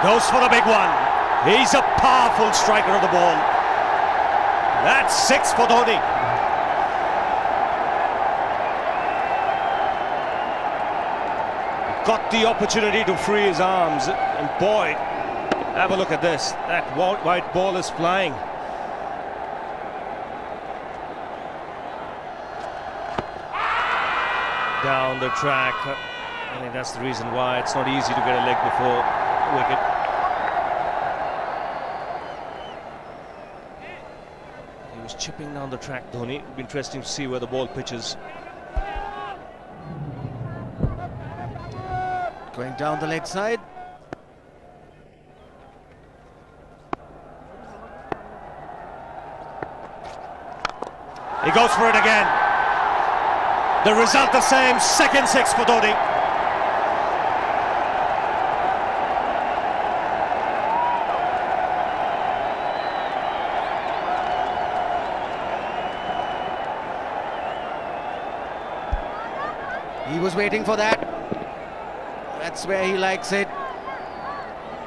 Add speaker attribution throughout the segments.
Speaker 1: goes for the big one. He's a powerful striker of the ball. That's 6 for Dhoni. He got the opportunity to free his arms, and boy, have a look at this. That white ball is flying. Down the track. I think that's the reason why it's not easy to get a leg before wicket. He was chipping down the track, Dhoni. It'll be interesting to see where the ball pitches.
Speaker 2: Going down the leg side.
Speaker 1: He goes for it again. The result the same, second 6 for Dhoni.
Speaker 2: He was waiting for that. That's where he likes it.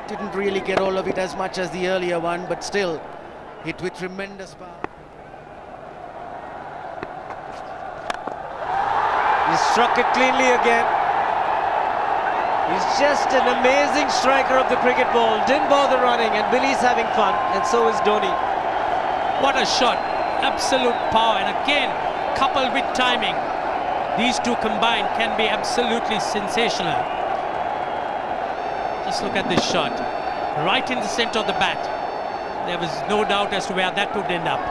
Speaker 2: Didn't really get all of it as much as the earlier one, but still hit with tremendous power.
Speaker 3: He struck it cleanly again. He's just an amazing striker of the cricket ball. Didn't bother running, and Billy's having fun, and so is Dhoni.
Speaker 4: What a shot. Absolute power, and again, coupled with timing. These two combined can be absolutely sensational. Just look at this shot. Right in the center of the bat. There was no doubt as to where that would end up.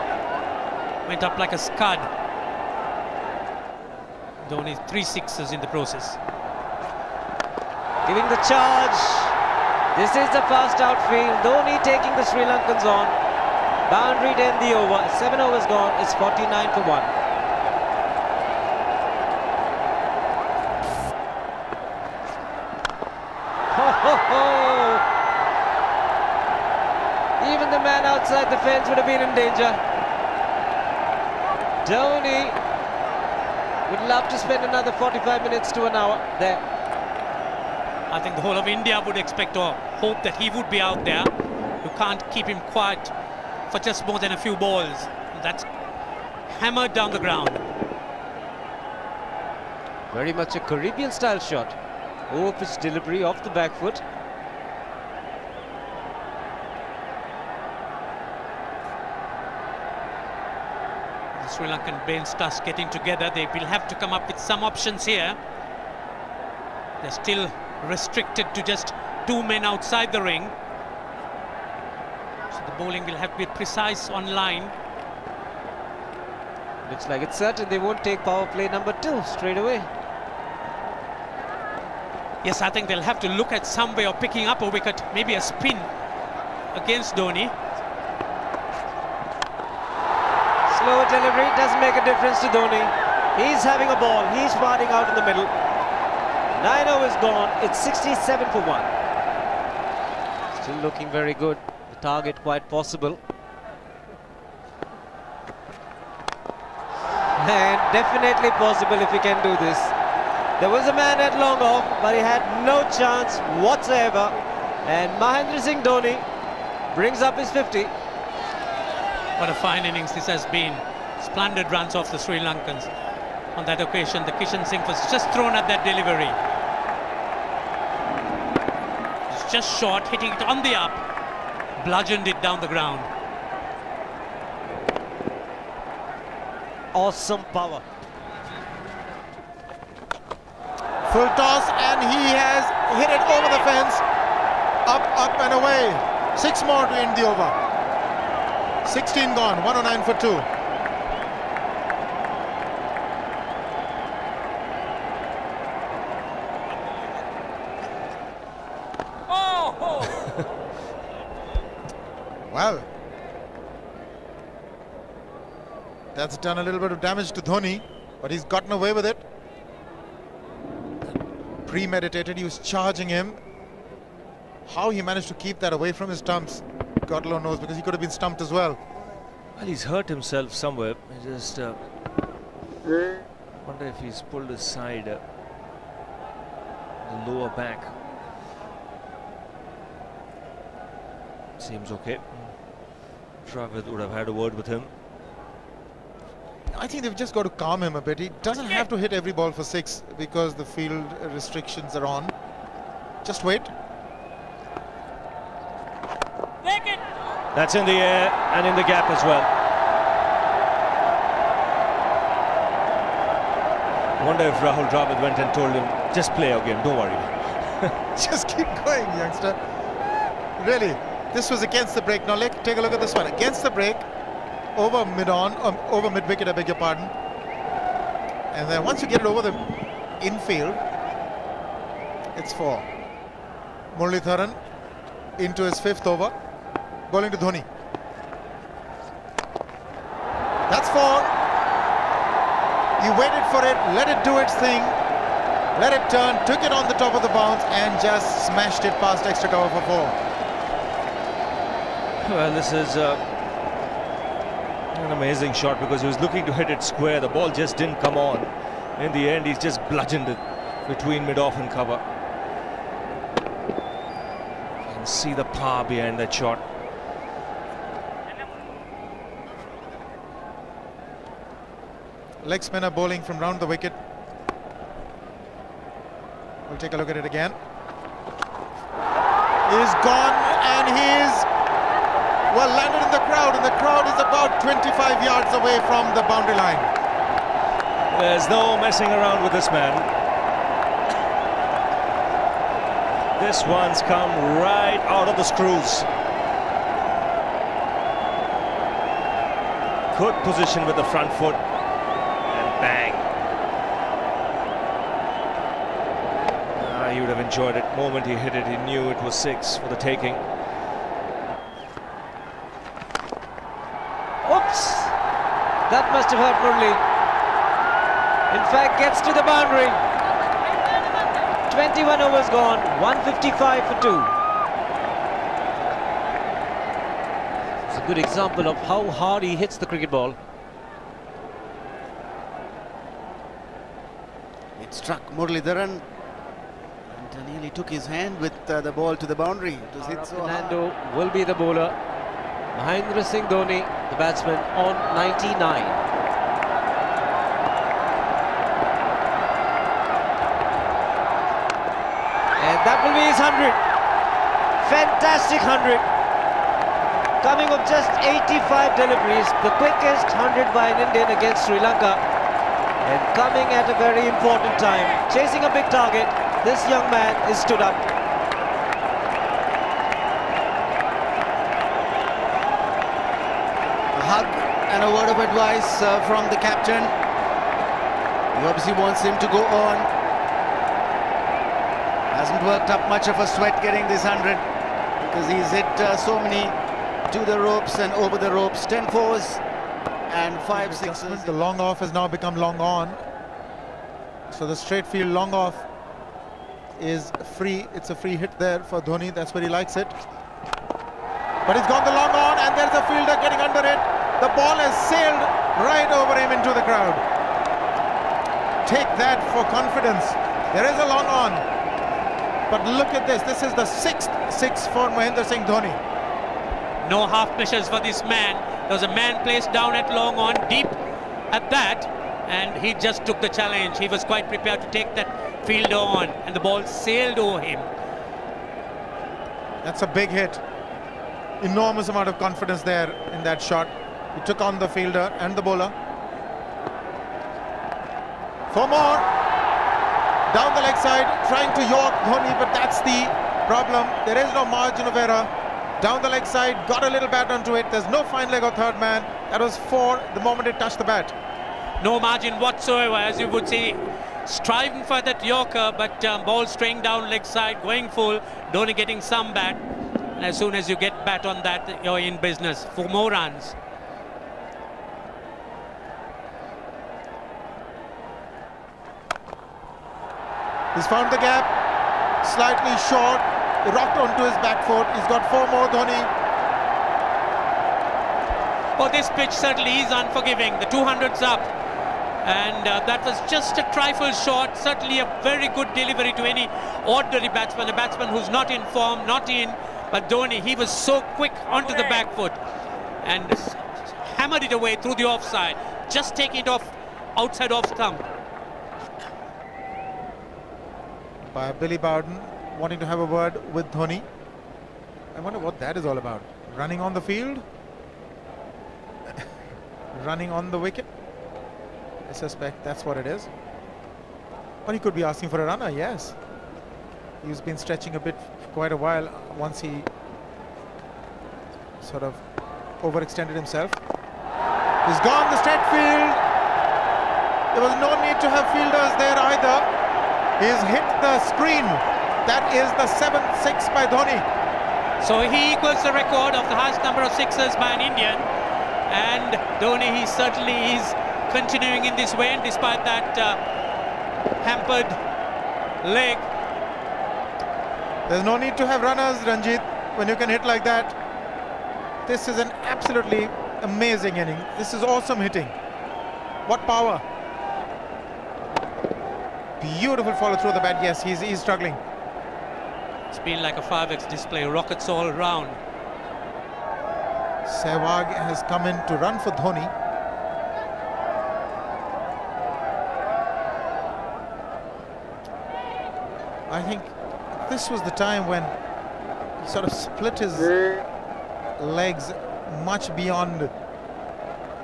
Speaker 4: Went up like a scud. Dhoni 3 sixes in the process.
Speaker 3: Giving the charge. This is the fast outfield. Dhoni taking the Sri Lankans on. Boundary to end the over. 7 overs gone. It's 49 for 1. Even the man outside the fence would have been in danger. Dhoni would love to spend another 45 minutes to an hour there.
Speaker 4: I think the whole of India would expect or hope that he would be out there. You can't keep him quiet for just more than a few balls. That's hammered down the ground.
Speaker 3: Very much a Caribbean style shot. Over-pitch delivery off the back foot.
Speaker 4: The Sri Lankan bench starts getting together. They will have to come up with some options here. They're still restricted to just 2 men outside the ring. So the bowling will have to be precise on line.
Speaker 3: Looks like it's certain they won't take power play number 2 straight away.
Speaker 4: Yes, I think they'll have to look at some way of picking up a wicket, maybe a spin against Dhoni.
Speaker 3: Slower delivery doesn't make a difference to Dhoni. He's having a ball. He's parting out in the middle. 9 overs gone. It's 67 for 1. Still looking very good. The target quite possible. And definitely possible if he can do this. There was a man at long off, but he had no chance whatsoever. And Mahendra Singh Dhoni brings up his 50.
Speaker 4: What a fine innings this has been. Splendid runs off the Sri Lankans. On that occasion, the Kishan Singh was just thrown at that delivery. It's just short, hitting it on the up. Bludgeoned it down the ground.
Speaker 3: Awesome power.
Speaker 5: Full toss, and he has hit it over the fence. Up, up and away. 6 more to end the over. 16 gone, 109 for 2.
Speaker 4: Oh!
Speaker 5: Well, that's done a little bit of damage to Dhoni, but he's gotten away with it. Premeditated, he was charging him. How he managed to keep that away from his stumps, God alone knows, because he could have been stumped as well.
Speaker 1: Well, he's hurt himself somewhere. I just wonder if he's pulled his side, the lower back. Seems okay. Travis would have had a word with him.
Speaker 5: I think they've just got to calm him a bit. He doesn't have to hit every ball for 6 because the field restrictions are on. Just wait.
Speaker 1: That's in the air and in the gap as well. I wonder if Rahul Dravid went and told him, just play our game, don't worry.
Speaker 5: Just keep going, youngster. Really, this was against the break. Now take a look at this one. Against the break, over mid-wicket, I beg your pardon. And then once you get it over the infield, it's 4. Muralitharan into his 5th over, bowling to Dhoni. That's 4. He waited for it, let it do its thing, let it turn, took it on the top of the bounce and just smashed it past extra cover for 4.
Speaker 1: Well, this is an amazing shot because he was looking to hit it square. The ball just didn't come on. In the end, he's just bludgeoned it between mid-off and cover. You can see the power behind that shot.
Speaker 5: Leg spinner bowling from round the wicket. We'll take a look at it again. He's gone and he's well landed in the crowd, and the crowd is about 25 yards away from the boundary line.
Speaker 1: There's no messing around with this man. This one's come right out of the screws. Good position with the front foot. Bang. He would have enjoyed it. The moment he hit it, he knew it was 6 for the taking.
Speaker 3: Oops! That must have hurt Murli. In fact, gets to the boundary. 21 overs gone, 155 for 2. It's a good example of how hard he hits the cricket ball.
Speaker 2: Struck Muralitharan and nearly took his hand with the ball to the boundary. It was hit so hard.
Speaker 3: Fernando will be the bowler. Mahendra Singh Dhoni, the batsman, on 99. And that will be his 100. Fantastic 100. Coming of just 85 deliveries, the quickest 100 by an Indian against Sri Lanka. And coming at a very important time, chasing a big target, this young man is stood up.
Speaker 2: A hug and a word of advice from the captain. He obviously wants him to go on. Hasn't worked up much of a sweat getting this 100 because he's hit so many to the ropes and over the ropes. 10 fours. And 5 sixes.
Speaker 5: The long off has now become long on. So the straight field long off is free. It's a free hit there for Dhoni. That's where he likes it. But he's gone the long on and there's a fielder getting under it. The ball has sailed right over him into the crowd. Take that for confidence. There is a long on. But look at this. This is the 6th 6 for Mahendra Singh Dhoni.
Speaker 4: No half measures for this man. There was a man placed down at long on, deep at that, and he just took the challenge. He was quite prepared to take that fielder on, and the ball sailed over him.
Speaker 5: That's a big hit. Enormous amount of confidence there in that shot. He took on the fielder and the bowler. 4 more. Down the leg side, trying to york Dhoni, but that's the problem. There is no margin of error. Down the leg side, got a little bat onto it. There's no fine leg or third man. That was 4 the moment it touched the bat.
Speaker 4: No margin whatsoever, as you would see. Striving for that yorker, but ball straying down leg side, going full. Dhoni getting some bat. And as soon as you get bat on that, you're in business for more runs.
Speaker 5: He's found the gap. Slightly short. Rocked onto his back foot. He's got 4 more, Dhoni.
Speaker 4: Oh, this pitch certainly is unforgiving. The 200's up. And that was just a trifle short. Certainly a very good delivery to any ordinary batsman. A batsman who's not in form, not in But Dhoni, he was so quick onto the back foot and hammered it away through the offside. Just take it off outside off stump.
Speaker 5: By Billy Bowden wanting to have a word with Dhoni. I wonder what that is all about. Running on the field? Running on the wicket? I suspect that's what it is. Or he could be asking for a runner, yes. He's been stretching a bit for quite a while once he sort of overextended himself. He's gone the straight field. There was no need to have fielders there either. He's hit the screen. That is the 7th 6 by Dhoni.
Speaker 4: So he equals the record of the highest number of sixes by an Indian. And Dhoni, he certainly is continuing in this way, despite that hampered leg.
Speaker 5: There's no need to have runners, Ranjit, when you can hit like that. This is an absolutely amazing inning. This is awesome hitting. What power. Beautiful follow through the bat. Yes, he's struggling.
Speaker 4: It's been like a 5x display, rockets all round.
Speaker 5: Sehwag has come in to run for Dhoni. I think this was the time when he sort of split his legs much beyond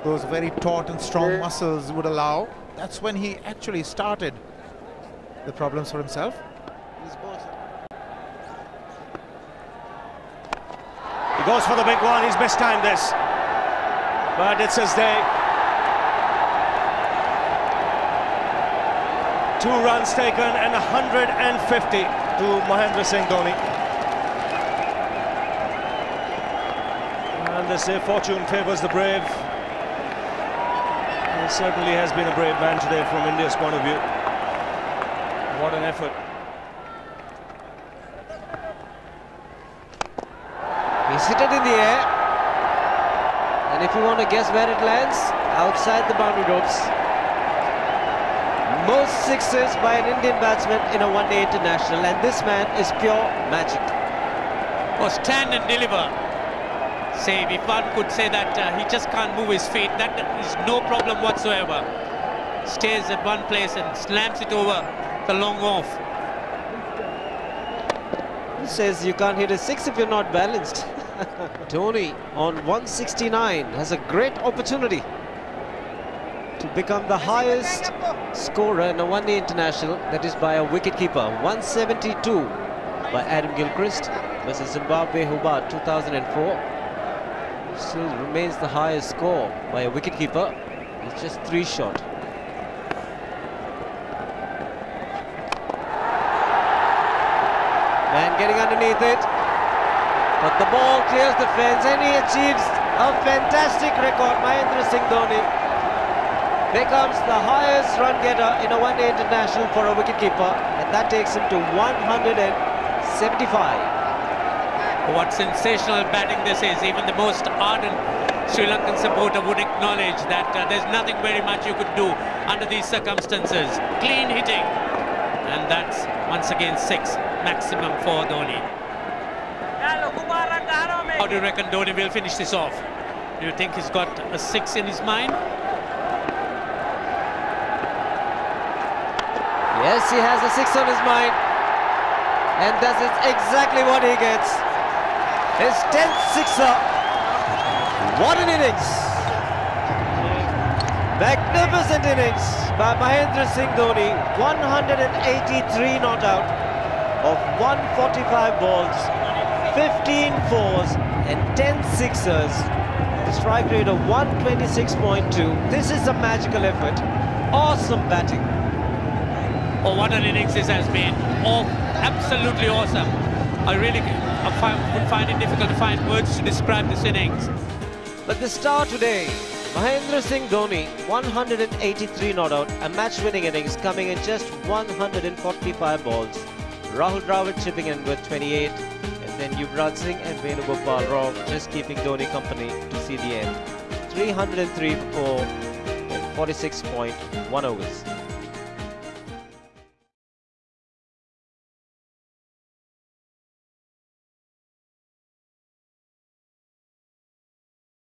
Speaker 5: those very taut and strong muscles would allow. That's when he actually started the problems for himself.
Speaker 1: He goes for the big one. He's mistimed this, but it's his day. 2 runs taken and 150 to Mahendra Singh Dhoni. And they say fortune favours the brave. He certainly has been a brave man today from India's point of view. What an effort.
Speaker 3: He's hit it in the air. And if you want to guess where it lands, outside the boundary ropes. Most sixes by an Indian batsman in a one-day international, and this man is pure magic.
Speaker 4: Oh, stand and deliver. Say, if one could say that he just can't move his feet, that is no problem whatsoever. Stays at one place and slams it over the long off.
Speaker 3: Who says you can't hit a 6 if you're not balanced? Dhoni on 169 has a great opportunity to become the highest scorer in a one-day international, that is by a wicketkeeper. 172 by Adam Gilchrist versus Zimbabwe Hobart 2004. Still remains the highest score by a wicketkeeper. It's just 3 short. Man getting underneath it, but the ball clears the fence and he achieves a fantastic record. Mahendra Singh Dhoni becomes the highest run getter in a one-day international for a wicketkeeper, and that takes him to 175.
Speaker 4: What sensational batting this is. Even the most ardent Sri Lankan supporter would acknowledge that there's nothing very much you could do under these circumstances. Clean hitting, and that's once again 6 maximum for Dhoni. How do you reckon Dhoni will finish this off? Do you think he's got a 6 in his mind?
Speaker 3: Yes, he has a 6 on his mind, and that is exactly what he gets. His 10th sixer. What an innings! Magnificent innings by Mahendra Singh Dhoni. 183 not out of 145 balls, 15 fours and 10 sixers. The strike rate of 126.2. This is a magical effort. Awesome batting.
Speaker 4: Oh, what an innings this has been. Oh, absolutely awesome. I really would find it difficult to find words to describe this innings.
Speaker 3: But the star today, Mahendra Singh Dhoni, 183 not out, a match-winning innings coming in just 145 balls. Rahul Dravid chipping in with 28, and then Yuvraj Singh and Venugopal Rao just keeping Dhoni company to see the end. 303 for 46.1 overs.